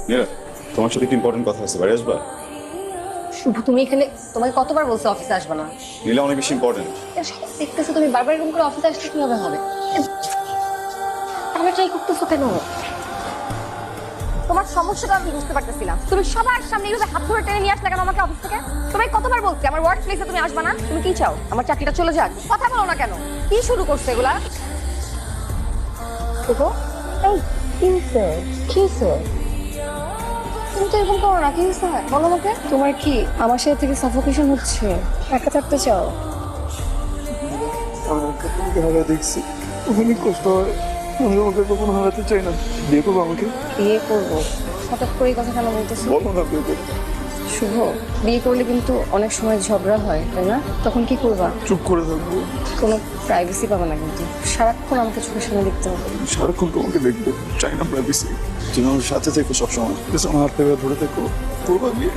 নীলা, তোমার সাথে একটা ইম্পর্টেন্ট কথা আছে, বাড়ি আসবা? শুভ, তুমি এখানে, তোমাকে কতবার বলছো অফিসে আসবে না? নীলা অনেক বেশি ইম্পর্টেন্ট। দেখতেছো তুমি বারবার এরকম করে অফিসে আসতে কিভাবে হবে? তাহলে ট্রাই করতেছো কেন? তোমার সমস্যাটা আমি বুঝতে পারতেছিলাম। তুমি সবার সামনে এইভাবে হাত ধরে টেনে নিয়ে আসলে কেন আমাকে অফিস থেকে? তোমায় কতবার বলছি আমার ওয়ার্ক প্লেসে তুমি আসবে না? তুমি কি চাও আমার চাকরিটা চলে যাক? কথা বলো না কেন? কি শুরু করছে এগুলা? দেখো, এই কি হইছে? তুমি তো এরকম করো না, কি হয়েছে বলো আমাকে। তোমার কি আমার সাথে থেকে সাফোকেশন হচ্ছে? একা থাকতে চাও? আমি তোমাকে হারাতে দেখছি, অনেক কষ্ট হয়। আমি তোমাকে কখনো হারাতে চাই না। বিয়ে করবো আমাকে? বিয়ে করবো? হঠাৎ করে এই কথা কেন বলতেছো? বলো না বিয়ে করবো। শুভ, বিয়ে করলে কিন্তু অনেক সময় ঝগড়া হয়, তাই না? তখন কি করবা? চুপ করে থাকবো। কোনো প্রাইভেসি পাবে না কিন্তু, সারাক্ষণ আমাকে চোখের সামনে দেখতে হবে। সারাক্ষণ তোমাকে দেখবো, চাই না প্রাইভেসি। তুমি আমার সাথে থেকো সবসময়, আমার হাত থেকে ধরে থেকো। করবা বিয়ে?